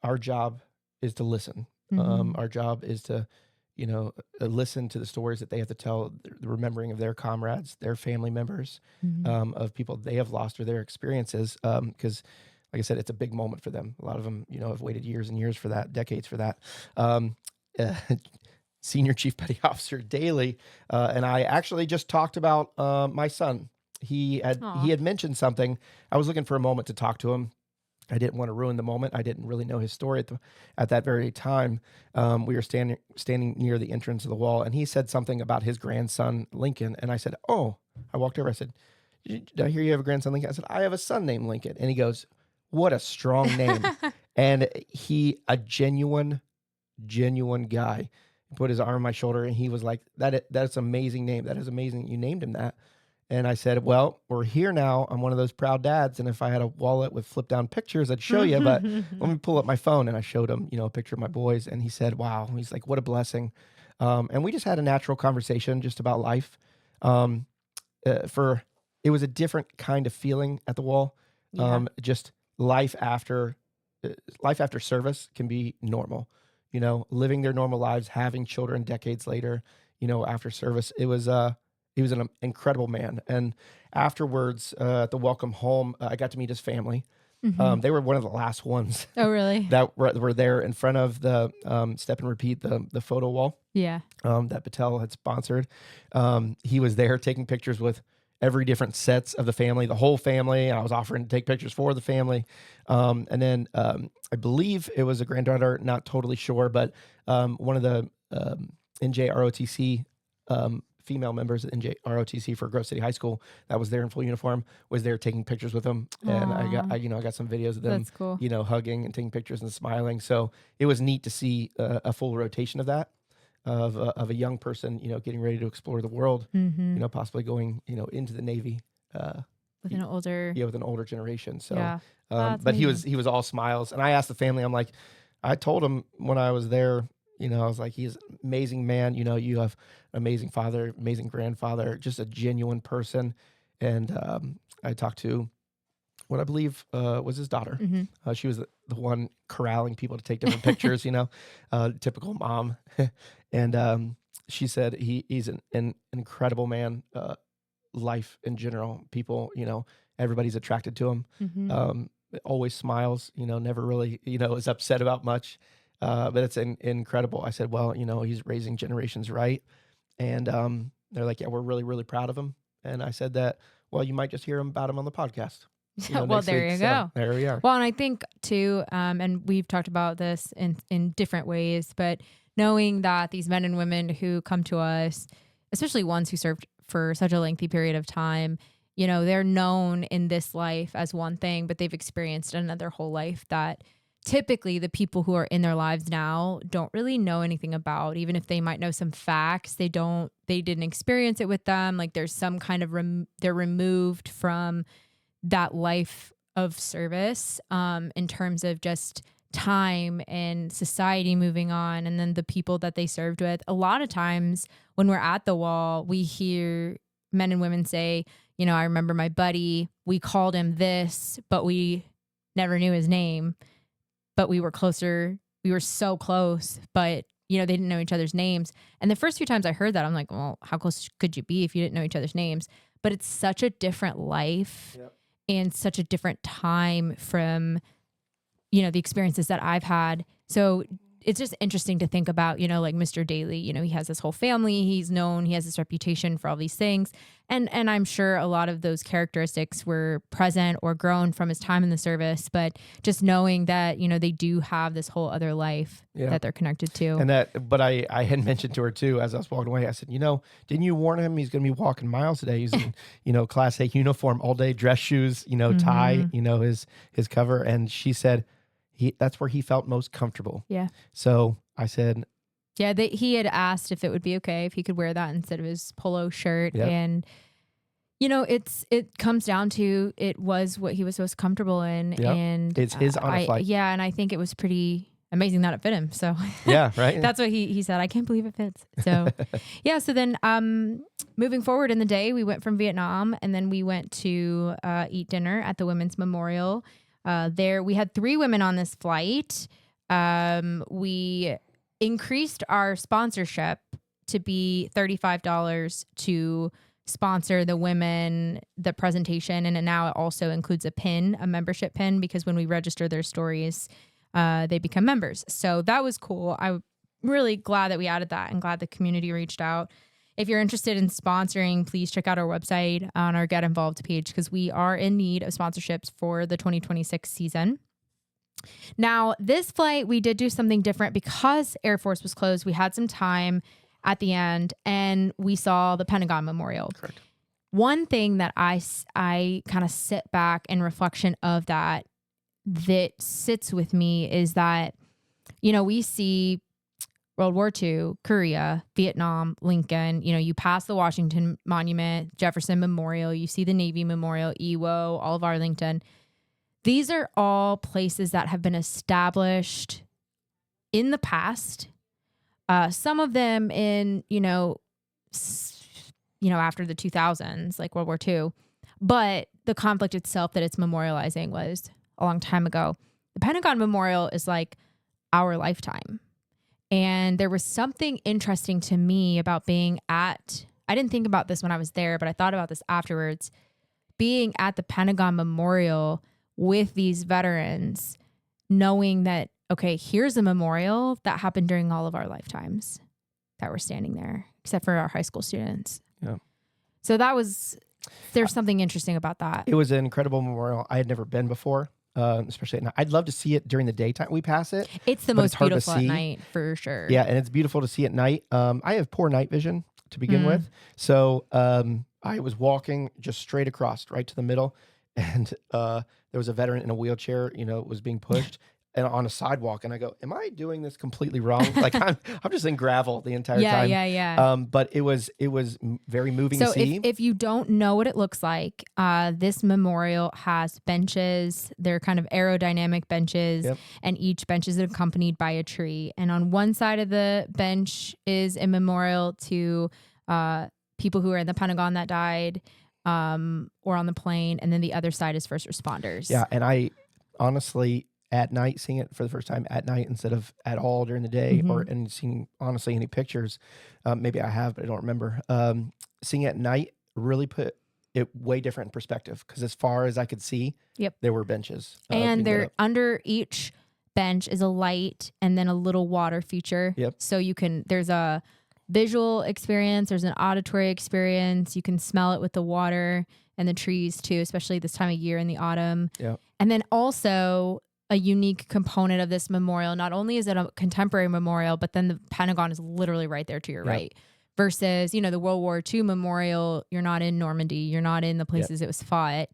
our job is to listen. Our job is to, listen to the stories that they have to tell, the remembering of their comrades, their family members, of people they have lost or their experiences. Because, like I said, it's a big moment for them. A lot of them, have waited years and years for that, decades for that. Senior Chief Petty Officer Daly and I actually just talked about my son. He had mentioned something. I was looking for a moment to talk to him. I didn't want to ruin the moment. I didn't really know his story at that very time. We were standing near the entrance of the wall, and he said something about his grandson, Lincoln. And I said, oh, I walked over. I said, did I hear you have a grandson, Lincoln? I said, I have a son named Lincoln. And he goes, what a strong name. And a genuine guy. He put his arm on my shoulder, and he was like, that's an amazing name. That is amazing. You named him that. And I said, well, we're here now. I'm one of those proud dads. And if I had a wallet with flip down pictures, I'd show you, but let me pull up my phone. And I showed him, a picture of my boys. And he said, wow. He's like, what a blessing. And we just had a natural conversation just about life. It was a different kind of feeling at the wall. Just life after service can be normal, living their normal lives, having children decades later, after service. He was an incredible man. And afterwards, at the welcome home, I got to meet his family. They were one of the last ones. Oh, really? that were there in front of the Step and Repeat, the photo wall. Yeah. That Battelle had sponsored. He was there taking pictures with every different sets of the family, the whole family. And I was offering to take pictures for the family. And then I believe it was a granddaughter, not totally sure, but one of the NJROTC female members at NJROTC for Grove City High School that was there in full uniform was there taking pictures with them. And I got some videos of them, That's cool. Hugging and taking pictures and smiling. So it was neat to see a full rotation of that, of a young person, getting ready to explore the world, possibly going, into the Navy, with an older generation. So, yeah. But he was all smiles. And I asked the family, I'm like, I told him when I was there, I was like, he's an amazing man. You have an amazing father, amazing grandfather, just a genuine person. And I talked to what I believe was his daughter. She was the one corralling people to take different pictures, typical mom. And she said he's an incredible man, life in general. People, everybody's attracted to him. Always smiles, never really, is upset about much. But it's incredible. I said, well, he's raising generations right. And they're like, yeah, we're really, really proud of him. And I said that, well, you might just hear about him on the podcast. Well, there you go. There we are. Well, and I think too, and we've talked about this in different ways, but knowing that these men and women who come to us, especially ones who served for such a lengthy period of time, they're known in this life as one thing, but they've experienced another whole life that typically the people who are in their lives now don't really know anything about. Even if they might know some facts, they didn't experience it with them. Like there's some kind of they're removed from that life of service in terms of just time and society moving on, and then the people that they served with. A lot of times when we're at the wall, we hear men and women say, I remember my buddy, we called him this, but we never knew his name. But we were closer. We were so close, but they didn't know each other's names. And the first few times I heard that, I'm like, well, how close could you be if you didn't know each other's names? But it's such a different life and such a different time from, the experiences that I've had. So it's just interesting to think about, like Mr. Daly, he has this whole family, he's known, he has this reputation for all these things. And I'm sure a lot of those characteristics were present or grown from his time in the service, but just knowing that, they do have this whole other life that they're connected to. And but I had mentioned to her too, as I was walking away, I said, didn't you warn him he's going to be walking miles today? He's in, Class A uniform all day, dress shoes, tie, his cover. And she said, that's where he felt most comfortable. Yeah. So I said, yeah, he had asked if it would be okay if he could wear that instead of his polo shirt. Yep. And, it comes down to, it was what he was most comfortable in. Yep. And it's his honor flight. Yeah. And I think it was pretty amazing that it fit him. So yeah, right. That's what he said. I can't believe it fits. So yeah. So then, moving forward in the day, we went from Vietnam and then we went to, eat dinner at the Women's Memorial. There we had 3 women on this flight. We increased our sponsorship to be $35 to sponsor the women, the presentation. And now it also includes a membership pin, because when we register their stories, they become members. So that was cool. I'm really glad that we added that and glad the community reached out. If you're interested in sponsoring, please check out our website on our Get Involved page, because we are in need of sponsorships for the 2026 season. Now, this flight, we did do something different because Air Force was closed. We had some time at the end and we saw the Pentagon Memorial. Correct. One thing that I kind of sit back in reflection of that sits with me is that, we see World War II, Korea, Vietnam, Lincoln, you pass the Washington Monument, Jefferson Memorial, you see the Navy Memorial, Iwo, all of Arlington. These are all places that have been established in the past. Some of them in, after the 2000s, like World War II. But the conflict itself that it's memorializing was a long time ago. The Pentagon Memorial is like our lifetime. And there was something interesting to me about I didn't think about this when I was there, but I thought about this afterwards, being at the Pentagon Memorial with these veterans, knowing that, okay, here's a memorial that happened during all of our lifetimes that were standing there, except for our high school students. Yeah. So there's something interesting about that. It was an incredible memorial. I had never been before. Especially at night. I'd love to see it during the daytime. We pass it. It's the most beautiful at night for sure. Yeah, and it's beautiful to see at night. I have poor night vision to begin with. So I was walking just straight across, right to the middle, and there was a veteran in a wheelchair, was being pushed. And on a sidewalk, and I go, "Am I doing this completely wrong?" Like I'm just in gravel the entire time. Yeah. But it was very moving to see. So if you don't know what it looks like, this memorial has benches. They're kind of aerodynamic benches, and each bench is accompanied by a tree. And on one side of the bench is a memorial to people who are in the Pentagon that died, or on the plane, and then the other side is first responders. Yeah, and I honestly, at night, seeing it for the first time at night instead of at all during the day, and seeing honestly any pictures, maybe I have, but I don't remember. Seeing it at night really put it way different in perspective, because as far as I could see, there were benches. And there under each bench is a light and then a little water feature. So there's a visual experience, there's an auditory experience. You can smell it with the water and the trees too, especially this time of year in the autumn. And then also a unique component of this memorial. Not only is it a contemporary memorial, but then the Pentagon is literally right there to your right. Versus, the World War II memorial, you're not in Normandy, you're not in the places it was fought.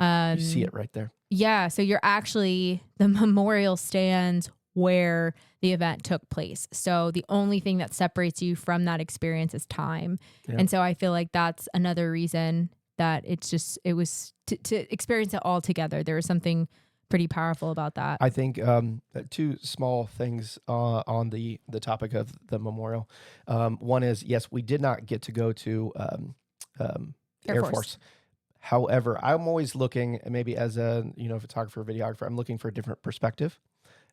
You see it right there. Yeah, so the memorial stands where the event took place. So the only thing that separates you from that experience is time. And so I feel like that's another reason that it was to experience it all together. There was something pretty powerful about that. I think 2 small things on the topic of the memorial. One is, yes, we did not get to go to Air Force. However, I'm always looking, maybe as a photographer, videographer, I'm looking for a different perspective.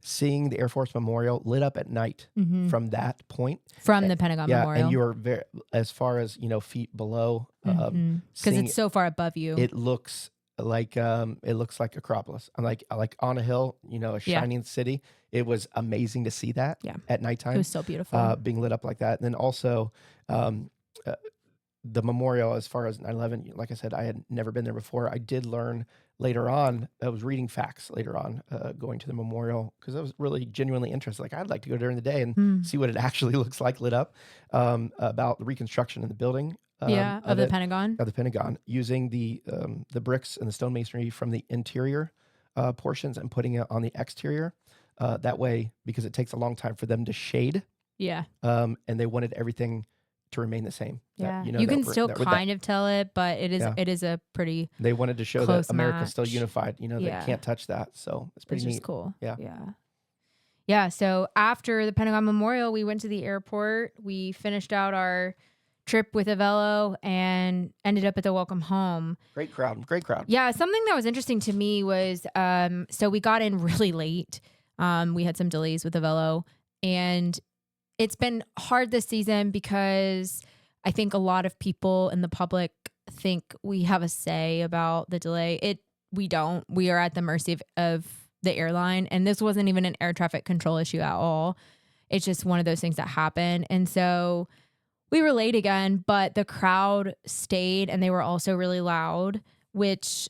seeing the Air Force Memorial lit up at night from that point. From the Pentagon Memorial. And you're very, as far as, feet below, because seeing it's so far above you. it looks like Acropolis. I'm like on a hill, a shining city. It was amazing to see that at nighttime. It was so beautiful. Being lit up like that. And then also the memorial, as far as 9/11, like I said, I had never been there before. I did learn later on, I was reading facts later on, going to the memorial, because I was really genuinely interested. Like, I'd like to go during the day and see what it actually looks like lit up, about the reconstruction in the building. Of the Pentagon. Of the Pentagon, using the bricks and the stone masonry from the interior portions and putting it on the exterior. That way, because it takes a long time for them to shade. Yeah. And they wanted everything to remain the same. Yeah. You can still kind of tell it, but it is a pretty They wanted to show close that America's match. still unified. They can't touch that. So it's pretty Which neat. is cool. Yeah. Yeah. So after the Pentagon Memorial, we went to the airport. We finished out our trip with Avelo and ended up at the Welcome Home. Great crowd. Yeah. Something that was interesting to me was, so we got in really late. We had some delays with Avelo, and it's been hard this season because I think a lot of people in the public think we have a say about the delay. We don't. We are at the mercy of the airline, and this wasn't even an air traffic control issue at all. It's just one of those things that happen. And so we were late again, but the crowd stayed, and they were also really loud, which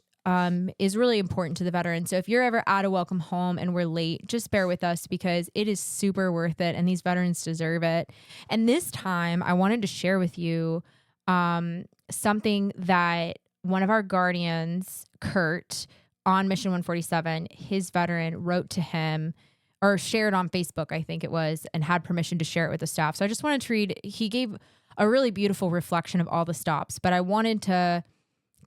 is really important to the veterans. So if you're ever at a Welcome Home and we're late, just bear with us, because it is super worth it, and these veterans deserve it. And this time I wanted to share with you something that one of our guardians, Kurt, on Mission 147, his veteran, wrote to him, or shared on Facebook, I think it was, and had permission to share it with the staff. So I just wanted to read. He gave a really beautiful reflection of all the stops, but I wanted to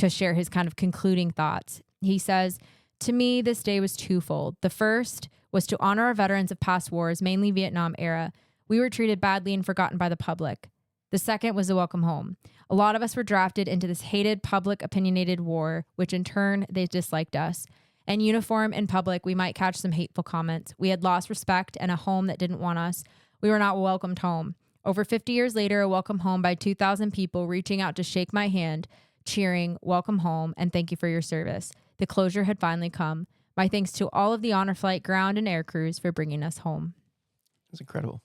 share his kind of concluding thoughts. He says, "To me, this day was twofold. The first was to honor our veterans of past wars, mainly Vietnam era. We were treated badly and forgotten by the public. The second was the Welcome Home. A lot of us were drafted into this hated, public, opinionated war, which in turn, they disliked us. In uniform, in public, we might catch some hateful comments. We had lost respect and a home that didn't want us. We were not welcomed home. Over 50 years later, a welcome home by 2,000 people reaching out to shake my hand, cheering, welcome home, and thank you for your service. The closure had finally come. My thanks to all of the Honor Flight ground and air crews for bringing us home." It's incredible.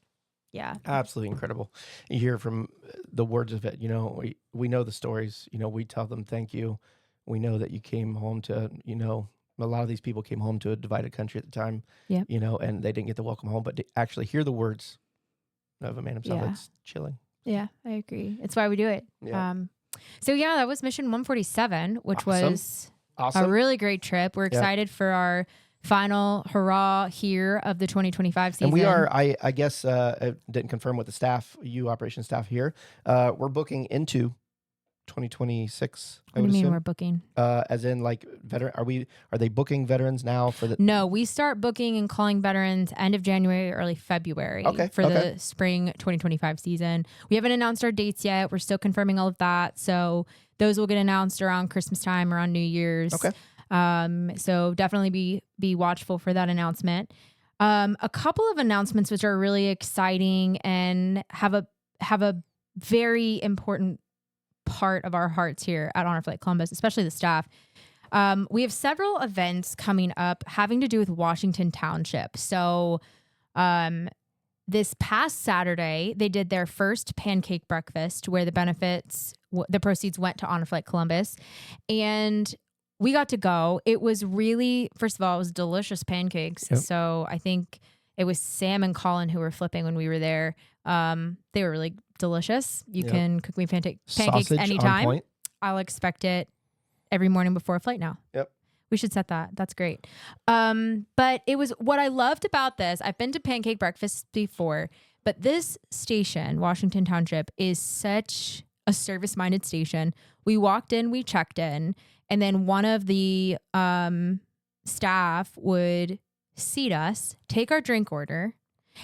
Yeah. Absolutely incredible. You hear from the words of it. We know the stories. We tell them thank you. We know that you came home to, a lot of these people came home to a divided country at the time, Yep. And they didn't get the welcome home, but to actually hear the words of a man himself, Yeah. it's chilling. Yeah, I agree. It's why we do it. Yeah. So yeah, that was Mission 147, which Awesome. was Awesome. a really great trip. We're excited for our final hurrah here of the 2025 season. And we are, I guess, I didn't confirm with the staff, operations staff here. We're booking into 2026. What do you mean we're booking? As in, like, veteran? Are they booking veterans now for the? No, we start booking and calling veterans end of January, early February for the spring 2025 season. We haven't announced our dates yet. We're still confirming all of that. So those will get announced around Christmas time, around New Year's. Okay. So definitely be watchful for that announcement. A couple of announcements which are really exciting and have a very important part of our hearts here at Honor Flight Columbus, especially the staff. We have several events coming up having to do with Washington Township. So this past Saturday, they did their first pancake breakfast where the proceeds went to Honor Flight Columbus. And we got to go. It was really, first of all, it was delicious pancakes. Yep. So I think it was Sam and Colin who were flipping when we were there. They were really delicious. You can cook me pancakes Sausage anytime. on point. I'll expect it every morning before a flight now. Yep. We should set that. That's great. But it was what I loved about this. I've been to pancake breakfasts before, but this station, Washington Township, is such a service-minded station. We walked in, we checked in, and then one of the staff would seat us, take our drink order,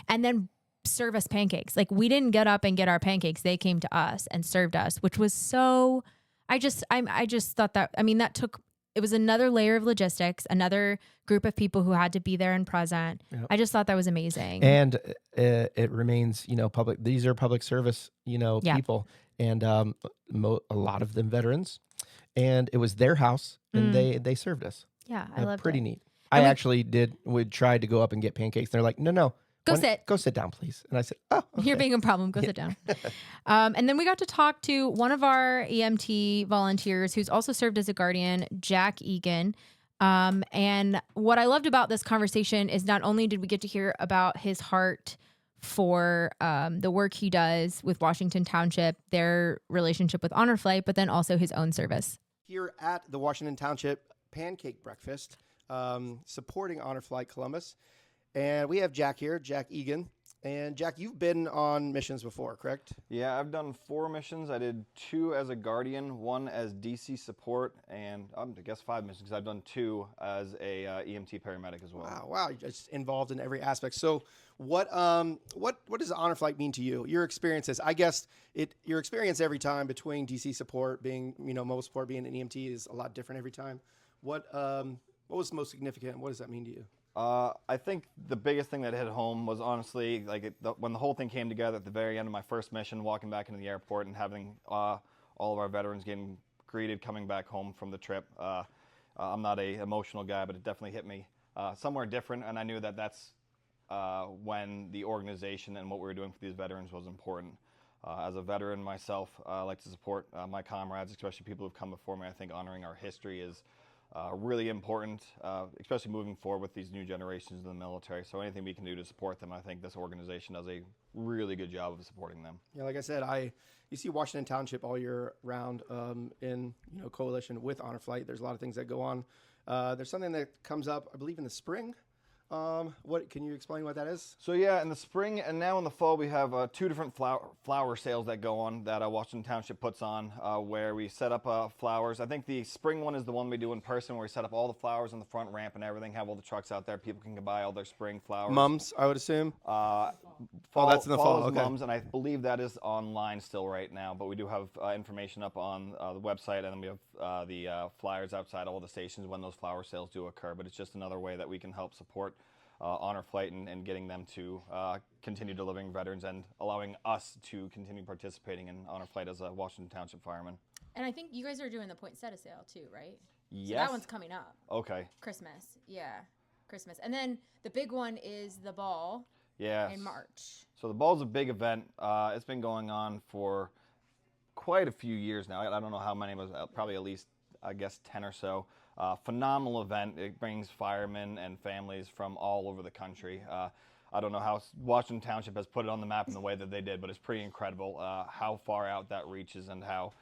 and then serve us pancakes. Like, we didn't get up and get our pancakes. They came to us and served us, which was so, I just thought that, that took it was another layer of logistics, another group of people who had to be there and present. Yep. I just thought that was amazing. And it remains, public. These are public service, Yeah. people, and a lot of them veterans. And it was their house, and they served us. Yeah, I loved Pretty it. neat. And I we- actually would try to go up and get pancakes. They're like, no. Go sit. Go sit down, please. And I said, oh, okay. You're being a problem. Go sit down. And then we got to talk to one of our EMT volunteers who's also served as a guardian, Jack Egan. And what I loved about this conversation is not only did we get to hear about his heart for the work he does with Washington Township, their relationship with Honor Flight, but then also his own service. Here at the Washington Township Pancake Breakfast, supporting Honor Flight Columbus. And we have Jack here, Jack Egan. And Jack, you've been on missions before, correct? Yeah, I've done 4 missions. I did 2 as a guardian, 1 as DC support, and I guess 5 missions because I've done 2 as a EMT paramedic as well. Wow, you're just involved in every aspect. So what does Honor Flight mean to you? Your experiences, I guess your experience every time between DC support being, mobile support being an EMT is a lot different every time. What was most significant? What does that mean to you? I think the biggest thing that hit home was honestly when the whole thing came together at the very end of my first mission, walking back into the airport and having all of our veterans getting greeted coming back home from the trip. I'm not an emotional guy, but it definitely hit me somewhere different, and I knew that that's when the organization and what we were doing for these veterans was important. As a veteran myself, I like to support my comrades, especially people who've come before me. I think honoring our history is really important, especially moving forward with these new generations in the military. So anything we can do to support them, I think this organization does a really good job of supporting them. Yeah, like I said, you see Washington Township all year round in coalition with Honor Flight. There's a lot of things that go on. There's something that comes up, I believe, in the spring. What can you explain what that is? So yeah, in the spring and now in the fall, we have 2 different flower sales that go on that Washington Township puts on, where we set up flowers. I think the spring one is the one we do in person, where we set up all the flowers on the front ramp and everything, have all the trucks out there. People can buy all their spring flowers. Mums, I would assume. That's in the fall, is okay. Mums, and I believe that is online still right now, but we do have information up on the website, and then we have the flyers outside all the stations when those flower sales do occur. But it's just another way that we can help support Honor Flight and getting them to continue delivering veterans and allowing us to continue participating in Honor Flight as a Washington Township fireman. And I think you guys are doing the poinsettia sale too, right? Yes. So that one's coming up. Okay. Christmas. Yeah. Christmas. And then the big one is the ball Yes. in March. So the ball's a big event. It's been going on for quite a few years now. I don't know how many, but probably at least, I guess, 10 or so. Phenomenal event. It brings firemen and families from all over the country. I don't know how Washington Township has put it on the map in the way that they did, but it's pretty incredible how far out that reaches and how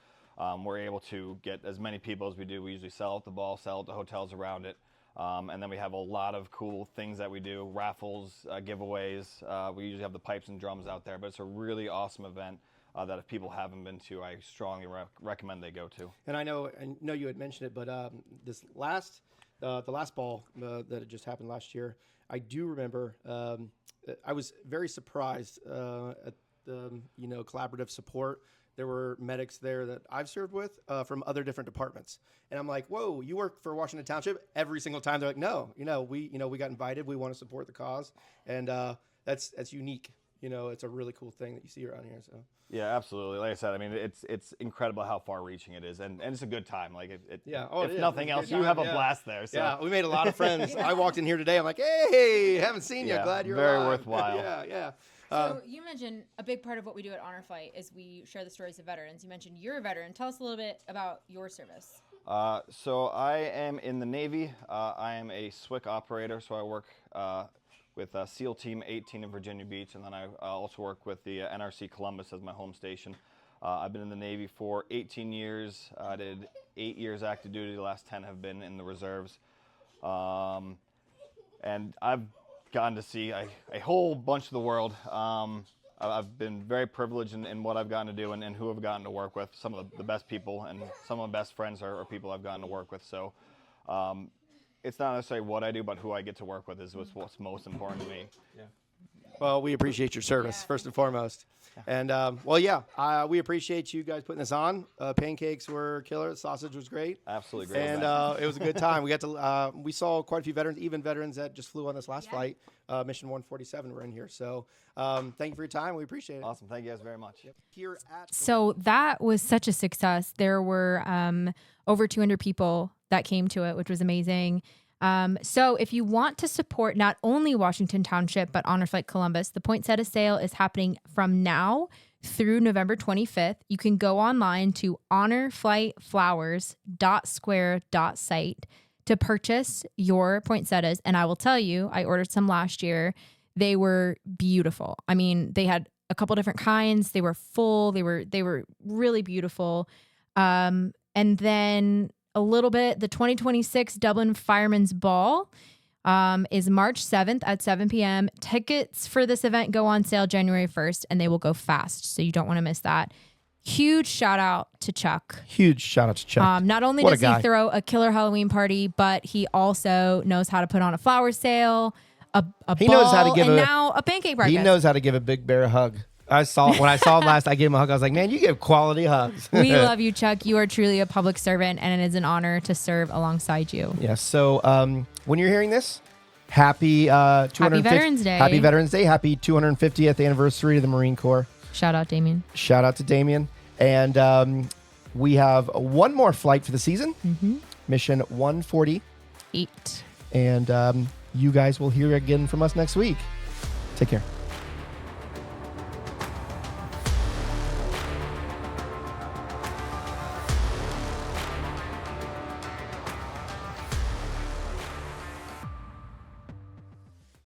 we're able to get as many people as we do. We usually sell out the ball, sell out the hotels around it. And then we have a lot of cool things that we do, raffles, giveaways. We usually have the pipes and drums out there, but it's a really awesome event that if people haven't been to, I strongly recommend they go to. And I know you had mentioned it, but the last ball that had just happened last year, I do remember. I was very surprised at the collaborative support. There were medics there that I've served with from other different departments, and I'm like, "Whoa, you work for Washington Township?" Every single time they're like, "No, we got invited. We want to support the cause," and that's unique. It's a really cool thing that you see around here. So. Yeah, absolutely. Like I said, I mean, it's incredible how far-reaching it is, and it's a good time. Like, yeah. If nothing else, you have a blast there. So. Yeah, we made a lot of friends. I walked in here today. I'm like, hey, haven't seen you. Yeah, Glad you're very alive. worthwhile. Yeah. So you mentioned a big part of what we do at Honor Flight is we share the stories of veterans. You mentioned you're a veteran. Tell us a little bit about your service. So I am in the Navy. I am a SWCC operator, so I work with SEAL Team 18 in Virginia Beach, and then I also work with the NRC Columbus as my home station. I've been in the Navy for 18 years. I did 8 years active duty. The last 10 have been in the reserves. And I've gotten to see a whole bunch of the world. I've been very privileged in what I've gotten to do and who I've gotten to work with. Some of the best people and some of my best friends are people I've gotten to work with. So it's not necessarily what I do, but who I get to work with is what's most important to me. Well, we appreciate your service, first and foremost. And we appreciate you guys putting this on. Pancakes were killer. Sausage was great. Absolutely great. And it was a good time. We got to we saw quite a few veterans, even veterans that just flew on this last flight. Mission 147 were in here. So thank you for your time. We appreciate it. Awesome. Thank you guys very much. Here at So that was such a success. There were over 200 people that came to it, which was amazing. So if you want to support not only Washington Township, but Honor Flight Columbus, the poinsettia sale is happening from now through November 25th. You can go online to honorflightflowers.square.site to purchase your poinsettias. And I will tell you, I ordered some last year. They were beautiful. I mean, they had a couple different kinds. They were full. They were really beautiful. And then a little bit, the 2026 Dublin Firemen's Ball is March 7th at 7 p.m. Tickets for this event go on sale January 1st, and they will go fast, so you don't want to miss that. Huge shout out to Chuck. Huge shout out to Chuck. Not only What a does he guy. throw a killer Halloween party, but he also knows how to put on a flower sale, a He ball, knows how to give and a- now a pancake He breakfast. knows how to give a big bear a hug. When I saw him last, I gave him a hug. I was like, man, you give quality hugs. We love you, Chuck. You are truly a public servant, and it is an honor to serve alongside you. Yes. So when you're hearing this, happy 250 Veterans Day. Happy Veterans Day. Happy 250th anniversary of the Marine Corps. Shout out, Damien. Shout out to Damien. And we have one more flight for the season, Mission 148. 8. And you guys will hear again from us next week. Take care.